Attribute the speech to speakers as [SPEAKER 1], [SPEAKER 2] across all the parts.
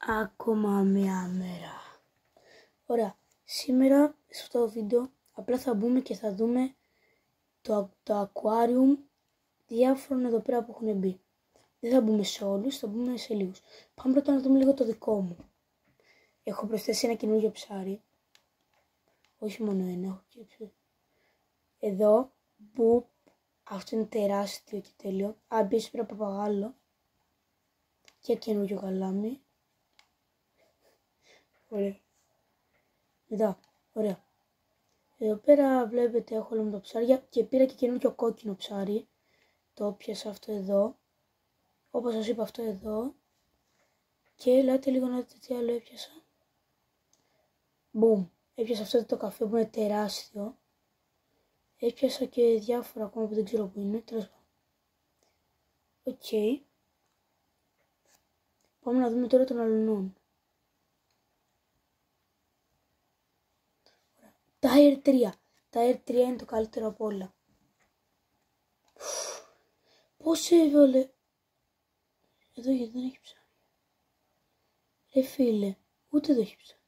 [SPEAKER 1] Ακόμα μία μέρα. Ωραία. Σήμερα σε αυτό το βίντεο απλά θα μπούμε και θα δούμε το aquarium διάφορων εδώ πέρα που έχουν μπει. Δεν θα μπούμε σε όλους, θα μπούμε σε λίγους. Πάμε πρώτα να δούμε λίγο το δικό μου. Έχω προσθέσει ένα καινούργιο ψάρι. Όχι μόνο ένα, έχω και ψάρι. Εδώ που αυτό είναι τεράστιο και τέλειο. Επίσης πήρα παπαγάλο και καινούργιο γαλάμι. Ωραία. Μετά, ωραία. Εδώ πέρα βλέπετε έχω όλα μου τα ψάρια και πήρα και καινούργιο κόκκινο ψάρι. Το πιάσα αυτό εδώ. Όπως σας είπα αυτό εδώ. Και ελάτε λίγο να δείτε τι άλλο έπιασα. Μπουμ. Έπιασα αυτό το καφέ που είναι τεράστιο. Έπιασα και διάφορα ακόμα που δεν ξέρω που είναι. Τέλος πάντων. Οκ. Πάμε να δούμε τώρα τον αλουνόν. Tier 3. Tier 3 είναι το καλύτερο από όλα. Πώς έβαλε. Εδώ γιατί δεν έχει ψάρι. Ρε φίλε. Ούτε εδώ έχει ψάρι.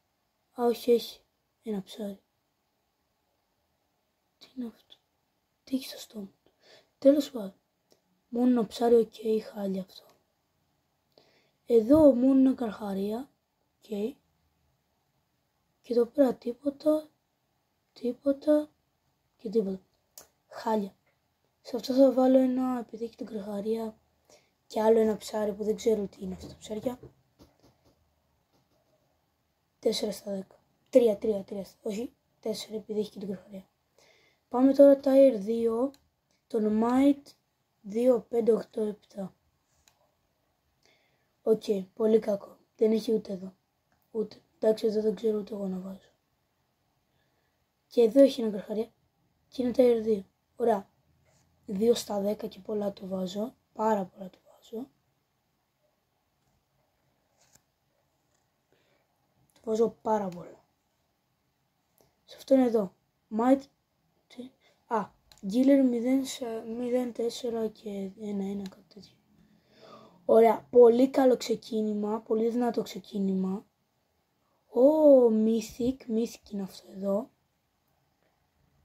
[SPEAKER 1] Α, όχι, έχει. Ένα ψάρι. Τι είναι αυτό. Τι έχει στο στόμα του. Τέλος πάντων. Μόνο ένα ψάρι, οκ, χάλια αυτό. Εδώ μόνο ένα καρχαρία. Οκ. Και εδώ πέρα τίποτα. Τίποτα. Και τίποτα. Χάλια. Σε αυτό θα βάλω ένα, επειδή έχει την καρχαρία, και άλλο ένα ψάρι που δεν ξέρω τι είναι αυτά τα ψάρια. 4 στα 10. 3, όχι 4 επειδή έχει και την καρχαρία. Πάμε τώρα tier 2, τον Might 2587. Οκ, πολύ κακό. Δεν έχει ούτε εδώ. Ούτε. Εντάξει, εδώ δεν ξέρω ούτε εγώ να βάζω. Και εδώ έχει ένα καρχαρία και είναι tier 2. Ωραία. 2 στα 10 και πολλά το βάζω. Πάρα πολλά το βάζω. Το βάζω πάρα πολλά. Σε αυτό είναι εδώ. Might. Giller 0,4 και 1,1 κάτι τέτοιο. Ωραία. Πολύ καλό ξεκίνημα. Πολύ δυνατό ξεκίνημα. Mythic. Mythic είναι αυτό εδώ.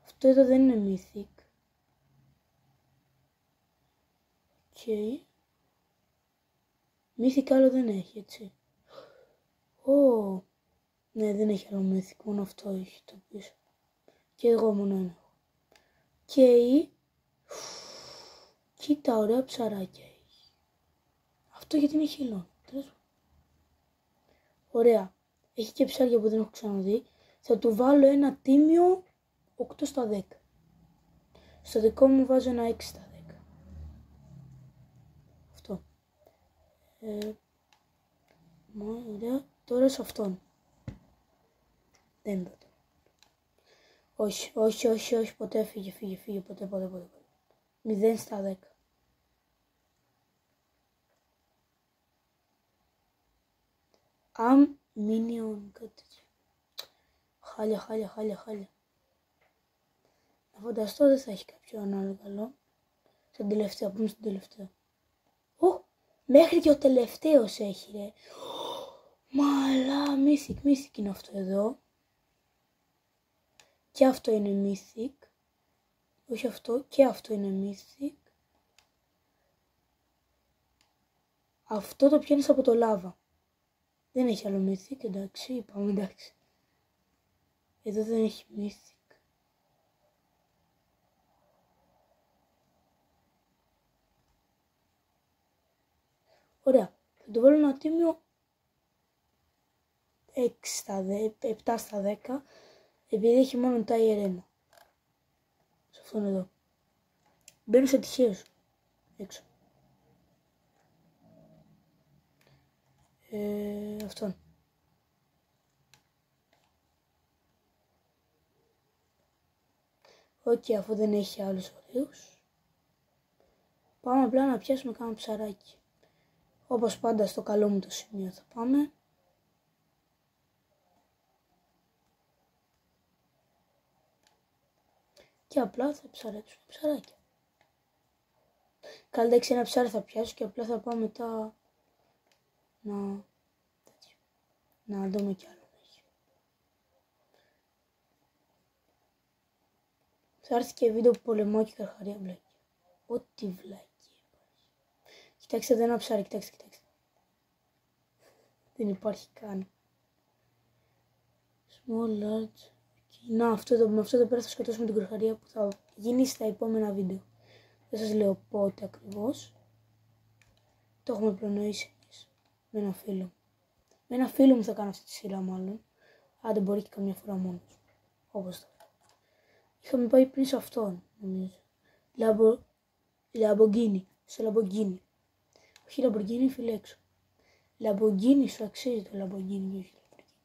[SPEAKER 1] Αυτό εδώ δεν είναι Mythic. Mythic άλλο δεν έχει, έτσι. Ναι, δεν έχει άλλο Mythic, μόνο αυτό έχει το πίσω. Και εγώ μόνο ένα έχω. Κοίτα, ωραία ψαράκια έχει. Αυτό γιατί είναι χειλόν. Ωραία. Έχει και ψάρια που δεν έχω ξαναδεί. Θα του βάλω ένα τίμιο 8 στα 10. Στο δικό μου βάζω ένα 6 στα 10. Αυτό. Ωραία. Τώρα σε αυτόν. Δεν είναι όχι, ποτέ φύγε, ποτέ. 0 στα 10. Minion, κάτι τέτοιο. Χάλια. Να φανταστώ δεν θα έχει κάποιο άλλο καλό. Στην τελευταία, πούμε στην τελευταία. Μέχρι και ο τελευταίος έχει, ρε. Μαλά, Mythic είναι αυτό εδώ. Και αυτό είναι Mythic. Όχι αυτό, και αυτό είναι Mythic. Αυτό το πιάνεις από το λάβα. Δεν έχει άλλο Mythic, εντάξει, είπαμε εντάξει. Εδώ δεν έχει Mythic. Ωραία, θα το βάλω ένα τίμιο 7 στα 10, επειδή έχει μόνο τα ιερένα. Σε αυτόν εδώ. Μπαίνω σε τυχαίους έξω. Αυτόν. Οκ, αφού δεν έχει άλλους ωραίους. Πάμε απλά να πιάσουμε κάνα ψαράκι. Όπως πάντα στο καλό μου το σημείο θα πάμε. Και απλά θα ψαρέψουμε ψαράκια. Καλύτερα ένα ψάρι θα πιάσω και απλά θα πάω μετά να... Να δούμε κι άλλο. Θα έρθει και βίντεο που πολεμάω και καρχαρία βλάκια. Ό,τι βλάκια. Κοιτάξτε εδώ ένα ψάρι, κοιτάξτε. Δεν υπάρχει καν. Small, large. Να, με αυτό εδώ πέρα θα σκοτώσουμε την καρχαρία που θα γίνει στα επόμενα βίντεο. Δεν σας λέω πότε ακριβώς. Το έχουμε προνοήσει εμείς. Με ένα φίλο. Με ένα φίλο μου θα κάνω αυτή τη σειρά μάλλον. Αν δεν μπορεί και καμιά φορά μόνος. Όπως τώρα. Είχαμε πάει πριν σε αυτόν, νομίζω. Λαμπορκίνι. Στο Λαμπορκίνι. Όχι Λαμπορκίνι, φίλε έξω. Λαμπορκίνι, σου αξίζει το Λαμπορκίνι, όχι Λαμπορκίνι.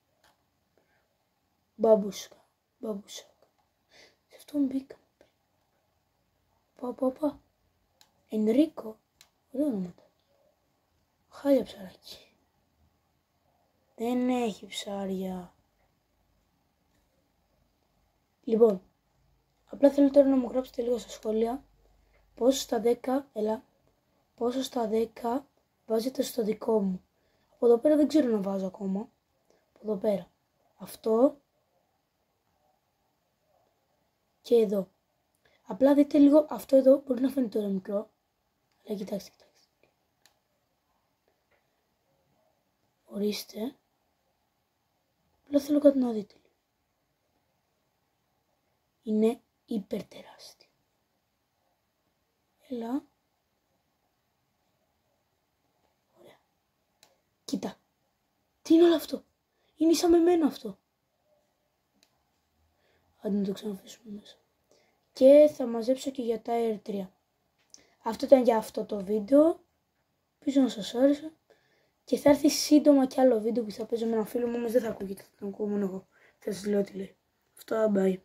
[SPEAKER 1] Μπαμπούσκα. Σε αυτόν μπήκαμε. Πα. Ενρίκο. Ωραίο όνομα. Χάλια ψαράκι. Δεν έχει ψάρια. Λοιπόν, απλά θέλω τώρα να μου γράψετε λίγο στα σχόλια πόσο στα 10 βάζετε στο δικό μου. Από εδώ πέρα δεν ξέρω να βάζω ακόμα. Από εδώ πέρα. Αυτό. Και εδώ. Απλά δείτε λίγο αυτό εδώ, μπορεί να φαίνεται τώρα μικρό. Αλλά κοιτάξτε. Ορίστε. Απλά θέλω κάτι να δείτε. Είναι υπερτεράστιο. Έλα. Ωραία. Κοίτα. Τι είναι όλο αυτό. Είναι σαν με μένα αυτό. Αν να το ξαναφήσουμε μέσα. Και θα μαζέψω και για τα R3. Αυτό ήταν για αυτό το βίντεο. Ελπίζω να σας άρεσε. Και θα έρθει σύντομα κι άλλο βίντεο που θα παίζω με ένα φίλο μου. Όμως δεν θα ακούγεται. Θα το ακούω μόνο εγώ. Θα σας λέω τι λέει. Αυτό, bye.